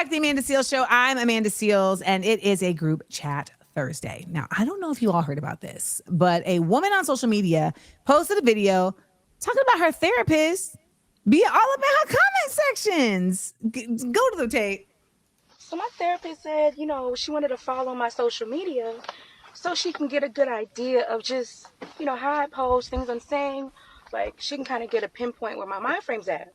back to the Amanda Seales Show. I'm Amanda Seales, and it is a group chat Thursday. Now, I don't know if you all heard about this, but a woman on social media posted a video talking about her therapist being all about her comment sections. Go to the tape. So my therapist said, she wanted to follow my social media so she can get a good idea of just, how I post things I'm saying. Like, she can kind of get a pinpoint where my mind frame's at.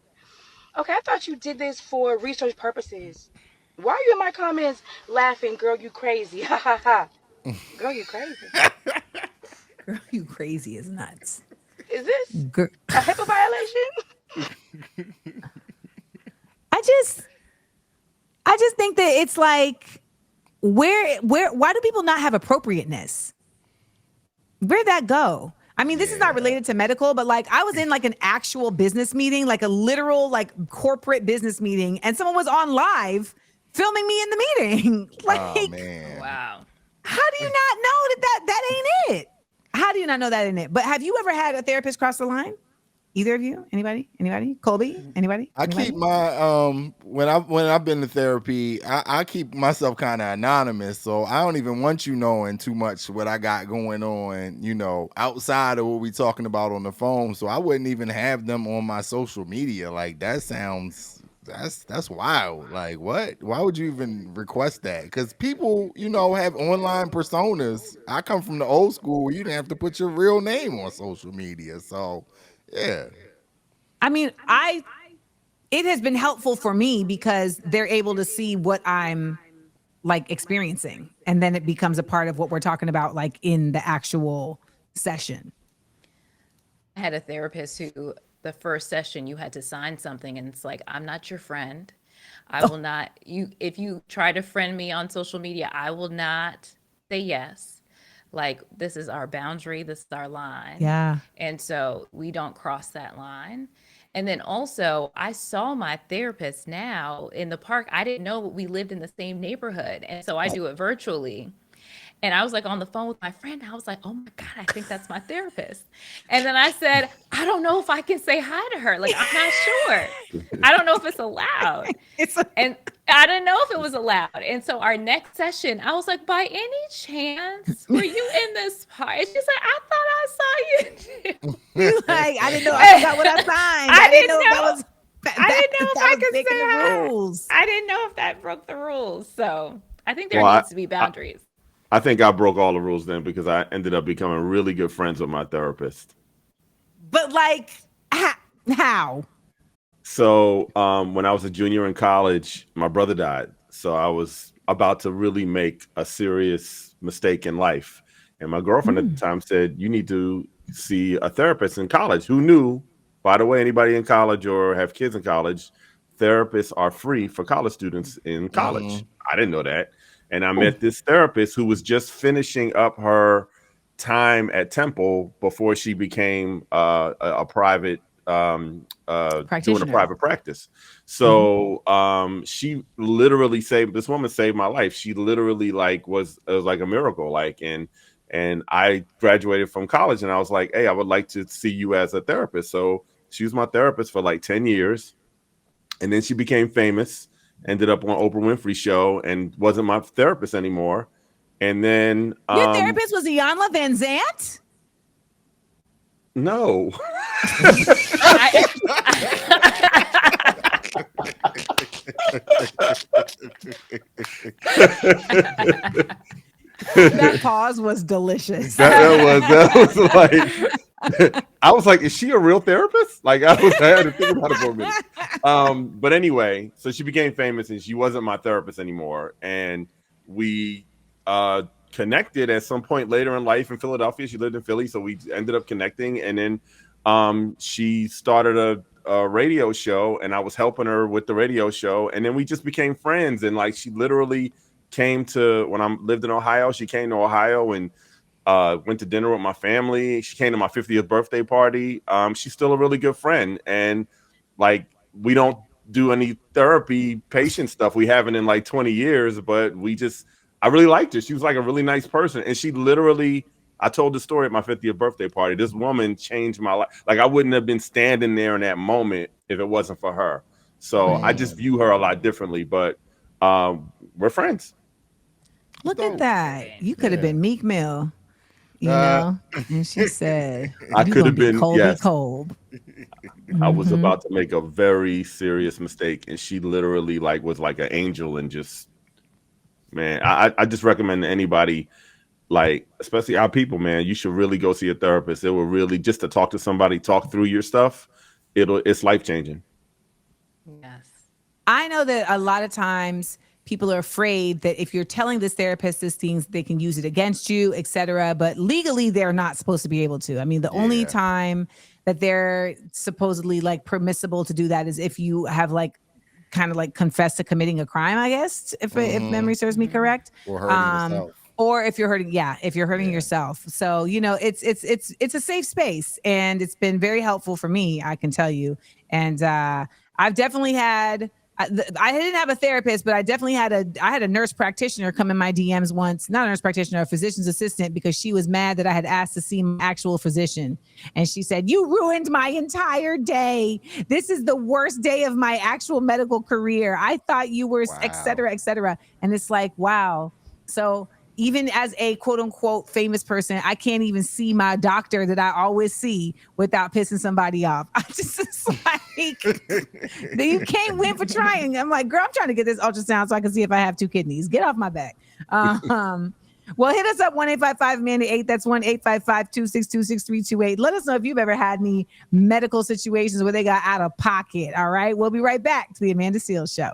Okay, I thought you did this for research purposes. Why are you in my comments laughing, girl, you crazy? Ha ha ha. Girl, you crazy. Girl, you crazy is nuts. Is this Girl. a HIPAA violation? I just think that it's like, why do people not have appropriateness? Where'd that go? I mean, this is not related to medical, but like I was in like an actual business meeting, like a literal like corporate business meeting, and someone was on live filming me in the meeting. Like, oh man, Wow. how do you not know that ain't it? How do you not know that ain't it? But have you ever had a therapist cross the line? Either of you? Anybody? Colby? Anybody? I keep my when I've been to therapy, I keep myself kind of anonymous, so I don't even want you knowing too much what I got going on, outside of what we talking about on the phone. So I wouldn't even have them on my social media. Like that's wild. Like what? Why would you even request that? Because people, have online personas. I come from the old school where you didn't have to put your real name on social media. So yeah. I mean, it has been helpful for me because they're able to see what I'm like experiencing. And then it becomes a part of what we're talking about, like in the actual session. I had a therapist who the first session you had to sign something and it's like, I'm not your friend. I will not, if you try to friend me on social media, I will not say yes. Like, this is our boundary, this is our line. Yeah. And so we don't cross that line. And then also, I saw my therapist now in the park. I didn't know we lived in the same neighborhood. And so I do it virtually. And I was like on the phone with my friend. I was like, oh my God, I think that's my therapist. And then I said, I don't know if I can say hi to her. Like, I'm not sure. I don't know if it's allowed. And I didn't know if it was allowed. And so our next session, I was like, by any chance, were you in this part? And she's like, I thought I saw you. You're like, I didn't know. I forgot what I signed. I didn't know. That was, I didn't know if I could breaking say the hi. rules. I didn't know if that broke the rules. So I think there needs to be boundaries. I think I broke all the rules then because I ended up becoming really good friends with my therapist. But like, how? So when I was a junior in college, my brother died. So I was about to really make a serious mistake in life. And my girlfriend at the time said, you need to see a therapist in college. Who knew, by the way, anybody in college or have kids in college, therapists are free for college students in college. I didn't know that. And I met this therapist who was just finishing up her time at Temple before she became a private doing a private practice. So she literally this woman saved my life. She literally it was like a miracle. And I graduated from college and I was like, hey, I would like to see you as a therapist. So she was my therapist for like 10 years. And then she became famous. Ended up on Oprah Winfrey's show and wasn't my therapist anymore. And then your therapist was Iyanla Van Zant? No. That pause was delicious. That was like, I was like, is she a real therapist? Like I had to think about it for a minute. But anyway, so she became famous and she wasn't my therapist anymore. And we connected at some point later in life in Philadelphia. She lived in Philly, so we ended up connecting. And then she started a radio show and I was helping her with the radio show. And then we just became friends. And like she literally came to, when I lived in Ohio, she came to Ohio and went to dinner with my family. She came to my 50th birthday party. She's still a really good friend. And like, we don't do any therapy patient stuff. We haven't in like 20 years, but I really liked her. She was like a really nice person. And she literally, I told the story at my 50th birthday party. This woman changed my life. Like I wouldn't have been standing there in that moment if it wasn't for her. So I just view her a lot differently. But we're friends. Look Dope. at that. You could have Yeah. been Meek Mill, Uh, and she said, I "You could gonna have be been, Colby yes. Kolb." I was Mm-hmm. about to make a very serious mistake, and she literally like was like an angel, and just, man, I just recommend to anybody, like especially our people, man, you should really go see a therapist. It will really, just to talk to somebody, talk through your stuff. It's life changing. Yes. I know that a lot of times people are afraid that if you're telling this therapist these things, they can use it against you, et cetera. But legally, they're not supposed to be able to. I mean, the only yeah. time that they're supposedly like permissible to do that is if you have like kind of like confessed to committing a crime, I guess, if memory serves me correct. Or hurting Um, yourself. or if you're hurting, yeah, if you're hurting Yeah. yourself. So, it's a safe space, and it's been very helpful for me, I can tell you. And I've definitely had I didn't have a therapist, but I definitely had a nurse practitioner come in my DMs once, not a nurse practitioner, a physician's assistant, because she was mad that I had asked to see my actual physician. And she said, "You ruined my entire day. This is the worst day of my actual medical career. I thought you were, et Wow. cetera, et cetera." And it's like, wow. So even as a quote unquote famous person, I can't even see my doctor that I always see without pissing somebody off. I just, it's like, you can't win for trying. I'm like, girl, I'm trying to get this ultrasound so I can see if I have two kidneys. Get off my back. Well, hit us up 1-855-MANDY-8. That's 1-855-262-6328. Let us know if you've ever had any medical situations where they got out of pocket. All right. We'll be right back to the Amanda Seales Show.